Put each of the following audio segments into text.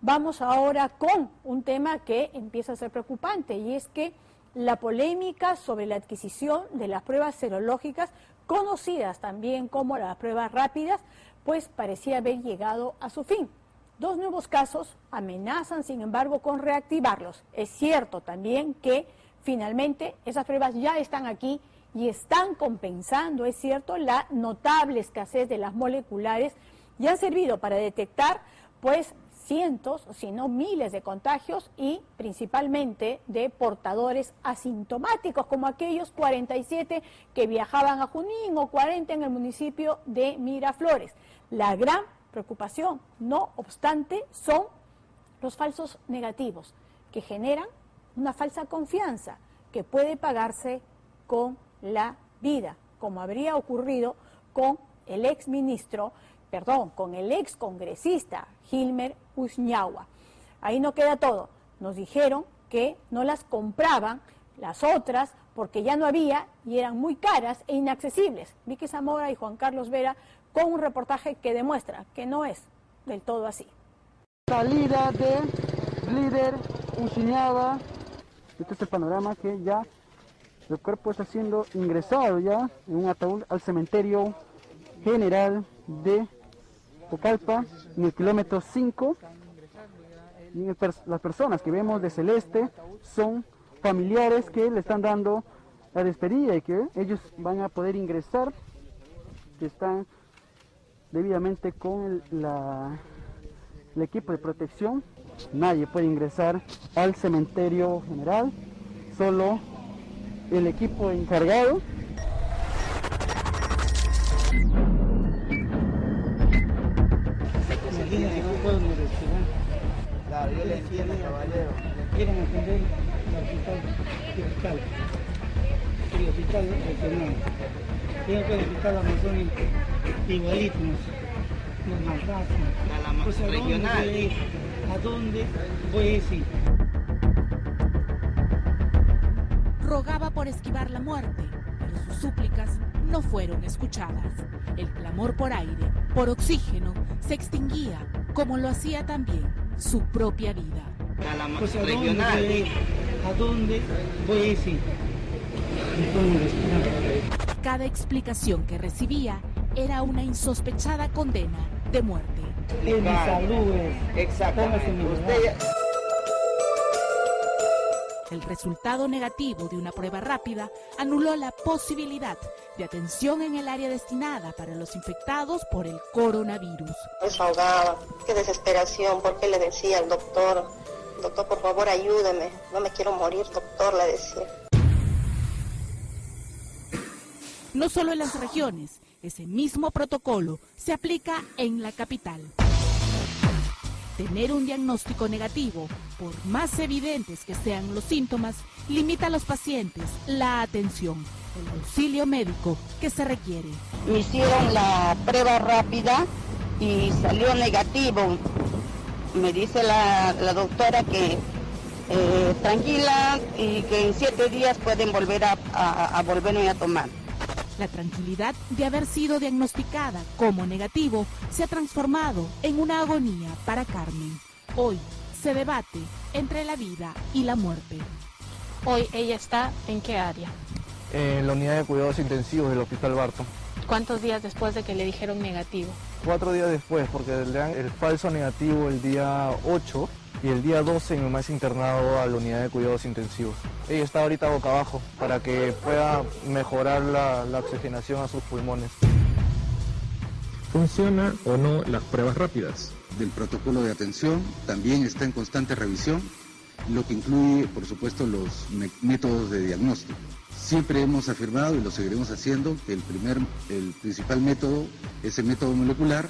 Vamos ahora con un tema que empieza a ser preocupante, y es que la polémica sobre la adquisición de las pruebas serológicas, conocidas también como las pruebas rápidas, pues parecía haber llegado a su fin. 2 nuevos casos amenazan, sin embargo, con reactivarlos. Es cierto también que finalmente esas pruebas ya están aquí y están compensando, es cierto, la notable escasez de las moleculares, y han servido para detectar, pues, cientos, si no miles de contagios, y principalmente de portadores asintomáticos, como aquellos 47 que viajaban a Junín o 40 en el municipio de Miraflores. La gran preocupación, no obstante, son los falsos negativos, que generan una falsa confianza que puede pagarse con la vida, como habría ocurrido con el con el ex congresista Gilmer Ushñahua. Ahí no queda todo. Nos dijeron que no las compraban las otras porque ya no había y eran muy caras e inaccesibles. Vicky Zamora y Juan Carlos Vera con un reportaje que demuestra que no es del todo así. Salida de líder Ushñahua. Este es el panorama que ya el cuerpo está siendo ingresado ya en un ataúd al cementerio general de Pucallpa, en el kilómetro 5. Y las personas que vemos de celeste son familiares que le están dando la despedida y que ellos van a poder ingresar, que están debidamente con el equipo de protección. Nadie puede ingresar al cementerio general, solo el equipo encargado. Claro, yo le entiendo, caballero. Quieren atender el hospital fiscal. El hospital regional. Creo que el hospital Amazonia igualito nos maltratan. Pues, regional. ¿A dónde voy a decir? Rogaba por esquivar la muerte, pero sus súplicas no fueron escuchadas. El clamor por aire, por oxígeno, se extinguía, como lo hacía también su propia vida. Pues, ¿a dónde voy a decir? Cada explicación que recibía era una insospechada condena de muerte. En salud, exactamente. El resultado negativo de una prueba rápida anuló la posibilidad de atención en el área destinada para los infectados por el coronavirus. Desahogaba, qué desesperación, porque le decía al doctor, por favor ayúdeme, no me quiero morir, doctor, le decía. No solo en las regiones, ese mismo protocolo se aplica en la capital. Tener un diagnóstico negativo, por más evidentes que sean los síntomas, limita a los pacientes la atención, el auxilio médico que se requiere. Me hicieron la prueba rápida y salió negativo. Me dice la doctora que tranquila y que en 7 días pueden volver a volverme a tomar. La tranquilidad de haber sido diagnosticada como negativo se ha transformado en una agonía para Carmen. Hoy se debate entre la vida y la muerte. Hoy ella está ¿en qué área? En la unidad de cuidados intensivos del Hospital Barton. ¿Cuántos días después de que le dijeron negativo? 4 días después, porque le dan el falso negativo el día 8 y el día 12 mi mamá es internado a la unidad de cuidados intensivos. Ella está ahorita boca abajo para que pueda mejorar la oxigenación a sus pulmones. ¿Funciona o no las pruebas rápidas? Del protocolo de atención también está en constante revisión, lo que incluye, por supuesto, los métodos de diagnóstico. Siempre hemos afirmado, y lo seguiremos haciendo, que el principal método es el método molecular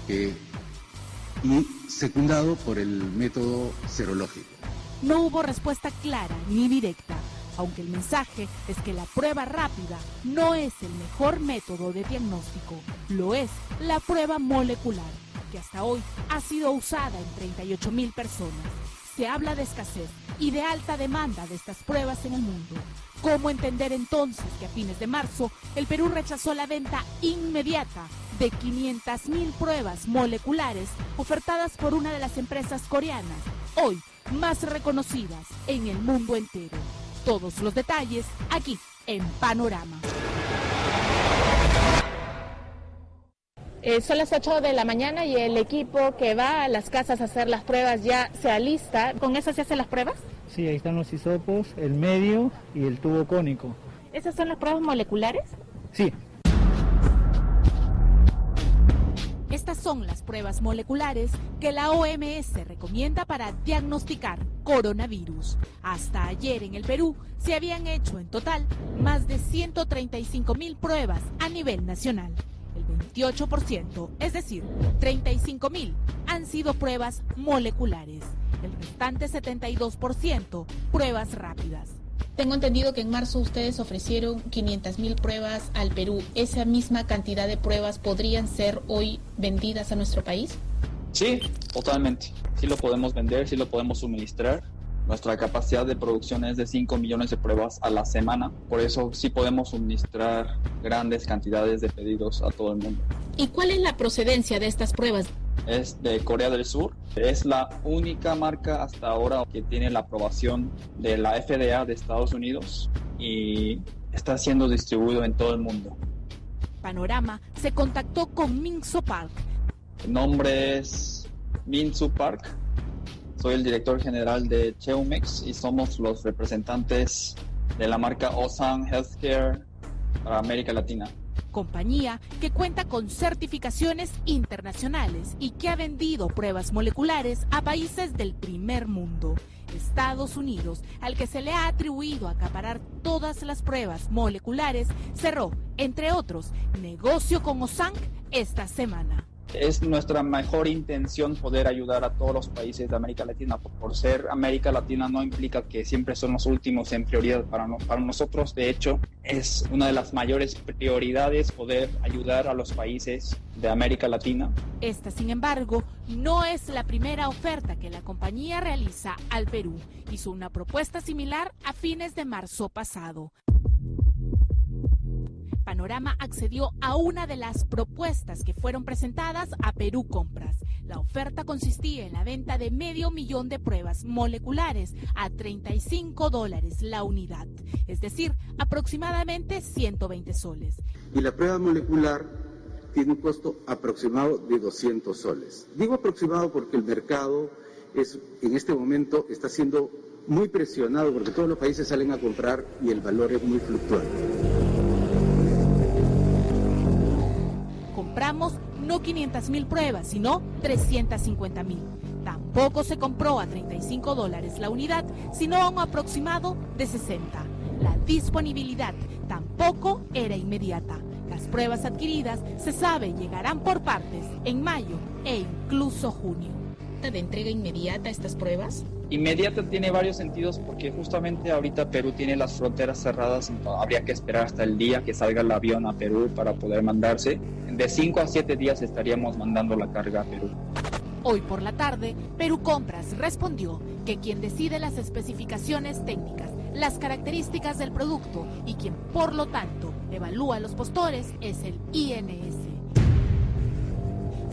y secundado por el método serológico. No hubo respuesta clara ni directa, aunque el mensaje es que la prueba rápida no es el mejor método de diagnóstico, lo es la prueba molecular, que hasta hoy ha sido usada en 38,000 personas. Se habla de escasez y de alta demanda de estas pruebas en el mundo. ¿Cómo entender entonces que a fines de marzo el Perú rechazó la venta inmediata de 500.000 pruebas moleculares ofertadas por una de las empresas coreanas, hoy más reconocidas en el mundo entero. Todos los detalles aquí en Panorama. Son las 8 de la mañana y el equipo que va a las casas a hacer las pruebas ya se alista. ¿Con eso se hacen las pruebas? Sí, ahí están los hisopos, el medio y el tubo cónico. ¿Esas son las pruebas moleculares? Sí. Estas son las pruebas moleculares que la OMS recomienda para diagnosticar coronavirus. Hasta ayer en el Perú se habían hecho en total más de 135.000 pruebas a nivel nacional. El 28%, es decir, 35.000, han sido pruebas moleculares. El restante 72%, pruebas rápidas. Tengo entendido que en marzo ustedes ofrecieron 500.000 pruebas al Perú. ¿Esa misma cantidad de pruebas podrían ser hoy vendidas a nuestro país? Sí, totalmente. Sí lo podemos vender, sí lo podemos suministrar. Nuestra capacidad de producción es de 5 millones de pruebas a la semana. Por eso sí podemos suministrar grandes cantidades de pedidos a todo el mundo. ¿Y cuál es la procedencia de estas pruebas? Es de Corea del Sur. Es la única marca hasta ahora que tiene la aprobación de la FDA de Estados Unidos y está siendo distribuido en todo el mundo. Panorama se contactó con Min-Soo Park. Mi nombre es Min-Soo Park. Soy el director general de Cheumex y somos los representantes de la marca Osan Healthcare para América Latina. Compañía que cuenta con certificaciones internacionales y que ha vendido pruebas moleculares a países del primer mundo. Estados Unidos, al que se le ha atribuido acaparar todas las pruebas moleculares, cerró, entre otros, negocio con Osan esta semana. Es nuestra mejor intención poder ayudar a todos los países de América Latina. Por ser América Latina no implica que siempre son los últimos en prioridad para nosotros. De hecho, es una de las mayores prioridades poder ayudar a los países de América Latina. Esta, sin embargo, no es la primera oferta que la compañía realiza al Perú. Hizo una propuesta similar a fines de marzo pasado. Panorama accedió a una de las propuestas que fueron presentadas a Perú Compras. La oferta consistía en la venta de 500.000 de pruebas moleculares a $35 la unidad, es decir, aproximadamente 120 soles. Y la prueba molecular tiene un costo aproximado de 200 soles. Digo aproximado porque el mercado en este momento está siendo muy presionado porque todos los países salen a comprar y el valor es muy fluctuante. Compramos no 500.000 pruebas, sino 350.000. Tampoco se compró a $35 la unidad, sino a un aproximado de 60. La disponibilidad tampoco era inmediata. Las pruebas adquiridas, se sabe, llegarán por partes en mayo e incluso junio. ¿De entrega inmediata estas pruebas? Inmediata tiene varios sentidos porque justamente ahorita Perú tiene las fronteras cerradas, entonces habría que esperar hasta el día que salga el avión a Perú para poder mandarse. De 5 a 7 días estaríamos mandando la carga a Perú. Hoy por la tarde, Perú Compras respondió que quien decide las especificaciones técnicas, las características del producto y quien por lo tanto evalúa los postores es el INS.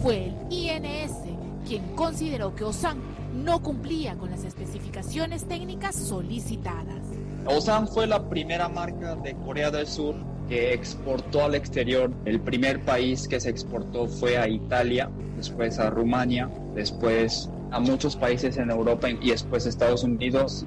Fue el INS quien consideró que Osan no cumplía con las especificaciones técnicas solicitadas. Osan fue la primera marca de Corea del Sur que exportó al exterior. El primer país que se exportó fue a Italia, después a Rumania, después a muchos países en Europa y después a Estados Unidos.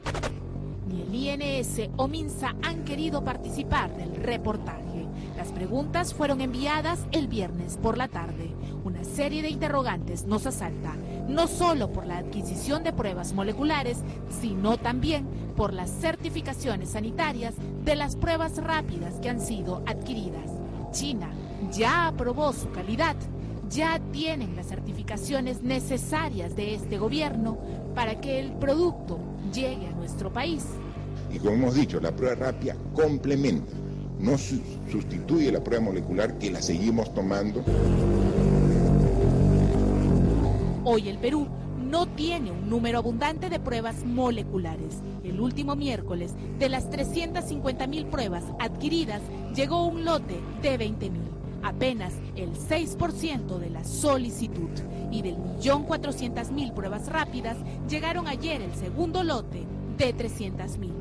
Ni el INS o MINSA han querido participar del reportaje. Las preguntas fueron enviadas el viernes por la tarde. Una serie de interrogantes nos asalta, no solo por la adquisición de pruebas moleculares, sino también por las certificaciones sanitarias de las pruebas rápidas que han sido adquiridas. China ya aprobó su calidad, ya tienen las certificaciones necesarias de este gobierno para que el producto llegue a nuestro país. Y como hemos dicho, la prueba rápida complementa, no sustituye la prueba molecular que la seguimos tomando. Hoy el Perú no tiene un número abundante de pruebas moleculares. El último miércoles, de las 350.000 pruebas adquiridas, llegó un lote de 20.000. apenas el 6% de la solicitud, y del 1.400.000 pruebas rápidas llegaron ayer el segundo lote de 300.000.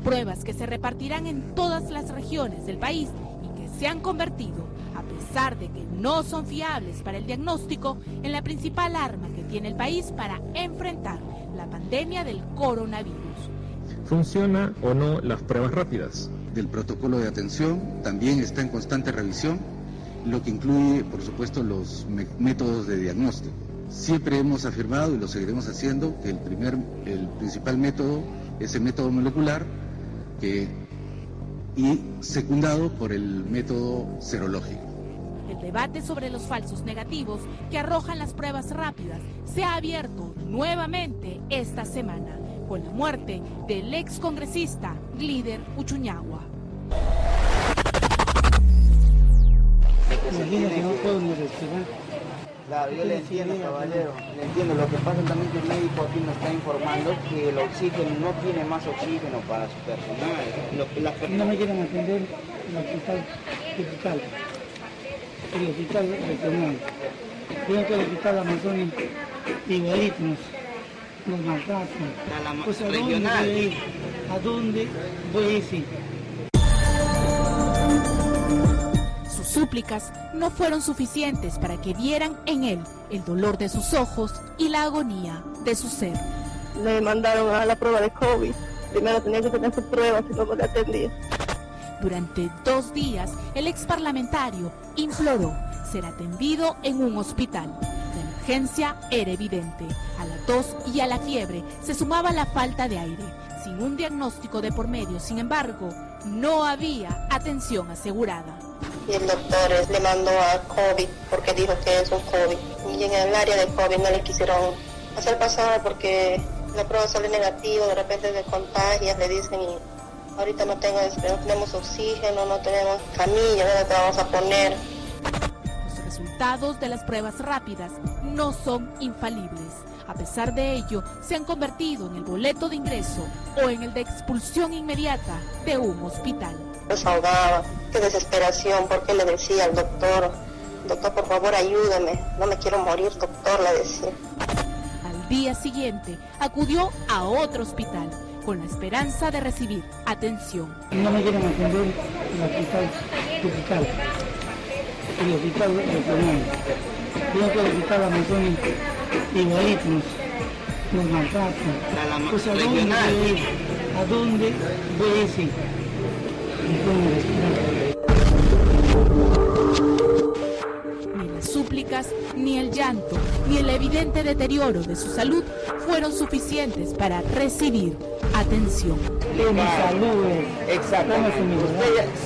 Pruebas que se repartirán en todas las regiones del país y que se han convertido, a pesar de que no son fiables para el diagnóstico, en la principal arma que tiene el país para enfrentar la pandemia del coronavirus. ¿Funciona o no las pruebas rápidas? Del protocolo de atención también está en constante revisión, lo que incluye, por supuesto, los métodos de diagnóstico. Siempre hemos afirmado, y lo seguiremos haciendo, que el principal método es el método molecular y secundado por el método serológico. El debate sobre los falsos negativos que arrojan las pruebas rápidas se ha abierto nuevamente esta semana, con la muerte del excongresista Glider Uchuñagua. Imagínate, no puedo ni respirar. Claro, yo le entiendo, caballero, le entiendo. Lo que pasa también que el médico aquí nos está informando que el oxígeno no tiene más oxígeno para su personal. No me quieren atender en el hospital regional. Creo que el hospital Amazonia igualito nos maltratan. Pues, ¿a dónde voy a ir? Sus súplicas no fueron suficientes para que vieran en él el dolor de sus ojos y la agonía de su ser. Me mandaron a la prueba de COVID. Primero tenía que tener sus pruebas y luego le atendí. Durante 2 días, el exparlamentario imploró ser atendido en un hospital. La emergencia era evidente. A la tos y a la fiebre se sumaba la falta de aire. Sin un diagnóstico de por medio, sin embargo, no había atención asegurada. Y el doctor le mandó a COVID porque dijo que es un COVID. Y en el área de COVID no le quisieron hacer pasar porque la prueba sale negativa, de repente te contagias, le dicen, y ahorita no tenemos oxígeno, no tenemos camilla, ¿dónde te vamos a poner? Los resultados de las pruebas rápidas no son infalibles. A pesar de ello, se han convertido en el boleto de ingreso o en el de expulsión inmediata de un hospital. Desahogaba, qué desesperación, porque le decía al doctor, por favor ayúdeme, no me quiero morir, doctor, le decía. Al día siguiente, acudió a otro hospital con la esperanza de recibir atención. No me quieren atender en el hospital regional. Creo que el hospital Amazonia igualito nos maltratan. Pues, ¿a dónde voy a ir? Ni las súplicas, ni el llanto, ni el evidente deterioro de su salud fueron suficientes para recibir atención. Exactamente.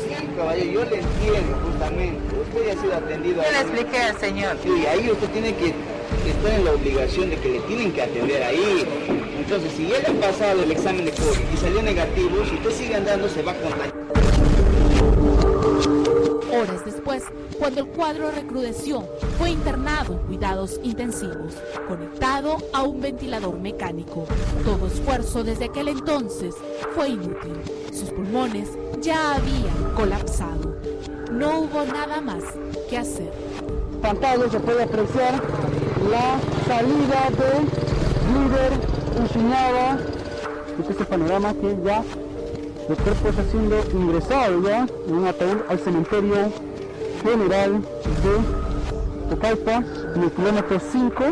Sí, caballero, yo le entiendo justamente. Usted ya ha sido atendido. Yo le expliqué al señor. Sí, ahí usted tiene que estar en la obligación de que le tienen que atender ahí. Entonces, si él ha pasado el examen de COVID y salió negativo, si usted sigue andando, se va a contagiar. Horas después, cuando el cuadro recrudeció, fue internado en cuidados intensivos, conectado a un ventilador mecánico. Todo esfuerzo desde aquel entonces fue inútil. Sus pulmones ya habían colapsado. No hubo nada más que hacer. En pantalla se puede apreciar la salida de Glider Uchuñagua. Este es el panorama que ya el cuerpo está siendo ingresado ya en un ataúd al cementerio general de Pucallpa, en el kilómetro 5.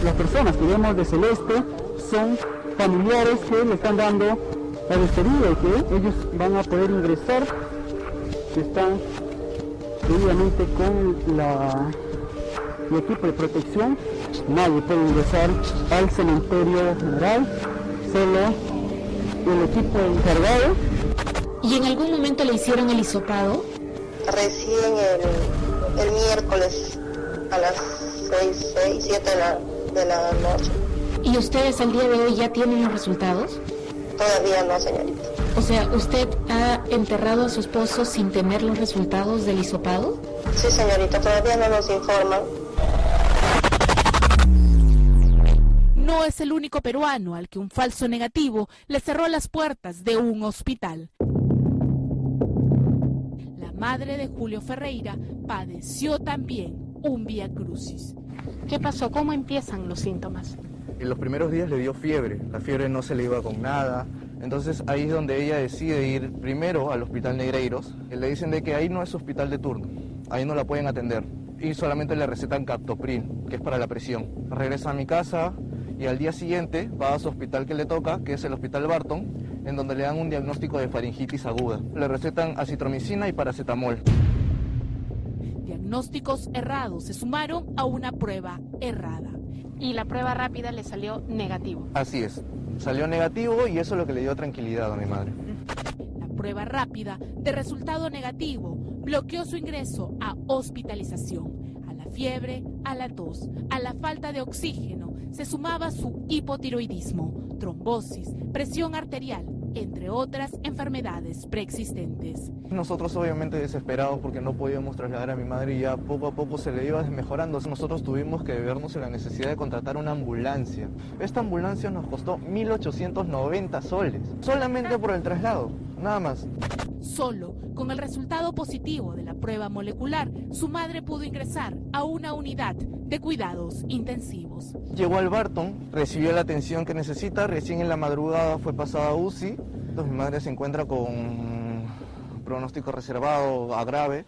Las personas que vemos de celeste son familiares que le están dando la despedida y que ellos van a poder ingresar, que están debidamente con el equipo de protección. Nadie puede ingresar al cementerio general, solo el equipo encargado. ¿Y en algún momento le hicieron el hisopado? Recién el miércoles a las 7 de la noche. ¿Y ustedes al día de hoy ya tienen los resultados? Todavía no, señorita. O sea, ¿usted ha enterrado a su esposo sin tener los resultados del hisopado? Sí, señorita, todavía no nos informan. No es el único peruano al que un falso negativo le cerró las puertas de un hospital. La madre de Julio Ferreira padeció también un viacrucis. ¿Qué pasó? ¿Cómo empiezan los síntomas? En los primeros días le dio fiebre, la fiebre no se le iba con nada, entonces ahí es donde ella decide ir primero al Hospital Negreiros, y le dicen de que ahí no es hospital de turno, ahí no la pueden atender, y solamente le recetan captopril, que es para la presión. Regresa a mi casa y al día siguiente va a su hospital que le toca, que es el Hospital Barton, en donde le dan un diagnóstico de faringitis aguda. Le recetan acitromicina y paracetamol. Diagnósticos errados se sumaron a una prueba errada. Y la prueba rápida le salió negativo. Así es, salió negativo y eso es lo que le dio tranquilidad a mi madre. La prueba rápida de resultado negativo bloqueó su ingreso a hospitalización. A la fiebre, a la tos, a la falta de oxígeno se sumaba su hipotiroidismo, trombosis, presión arterial, entre otras enfermedades preexistentes. Nosotros obviamente desesperados porque no podíamos trasladar a mi madre y ya poco a poco se le iba desmejorando. Nosotros tuvimos que vernos en la necesidad de contratar una ambulancia. Esta ambulancia nos costó 1.890 soles, solamente por el traslado, nada más. Solo con el resultado positivo de la prueba molecular, su madre pudo ingresar a una unidad de cuidados intensivos. Llegó al Barton, recibió la atención que necesita, recién en la madrugada fue pasada a UCI. Entonces mi madre se encuentra con pronóstico reservado a grave,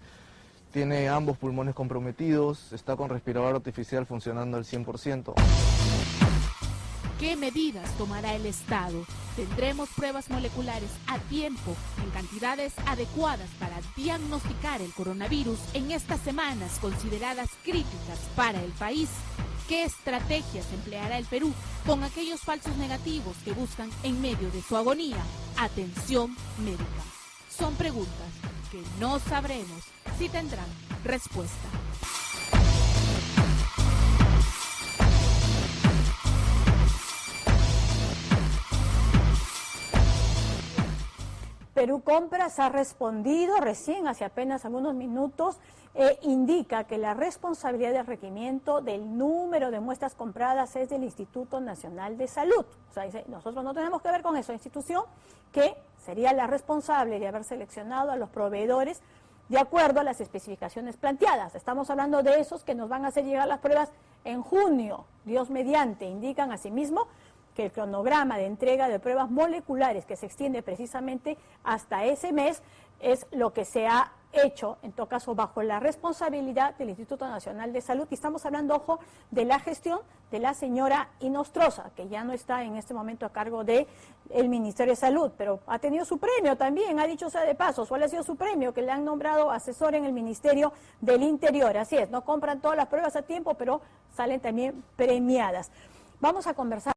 tiene ambos pulmones comprometidos, está con respirador artificial funcionando al 100%. ¿Qué medidas tomará el Estado? ¿Tendremos pruebas moleculares a tiempo, en cantidades adecuadas para diagnosticar el coronavirus en estas semanas consideradas críticas para el país? ¿Qué estrategias empleará el Perú con aquellos falsos negativos que buscan en medio de su agonía atención médica? Son preguntas que no sabremos si tendrán respuesta. Perú Compras ha respondido recién, hace apenas algunos minutos, indica que la responsabilidad del requerimiento del número de muestras compradas es del Instituto Nacional de Salud. O sea, dice, nosotros no tenemos que ver con eso, institución que sería la responsable de haber seleccionado a los proveedores de acuerdo a las especificaciones planteadas. Estamos hablando de esos que nos van a hacer llegar las pruebas en junio, Dios mediante. Indican asimismo que el cronograma de entrega de pruebas moleculares que se extiende precisamente hasta ese mes es lo que se ha hecho, en todo caso, bajo la responsabilidad del Instituto Nacional de Salud. Y estamos hablando, ojo, de la gestión de la señora Inostroza, que ya no está en este momento a cargo del Ministerio de Salud, pero ha tenido su premio también, ha dicho sea de paso, ¿cuál ha sido su premio? Que le han nombrado asesor en el Ministerio del Interior. Así es, no compran todas las pruebas a tiempo, pero salen también premiadas. Vamos a conversar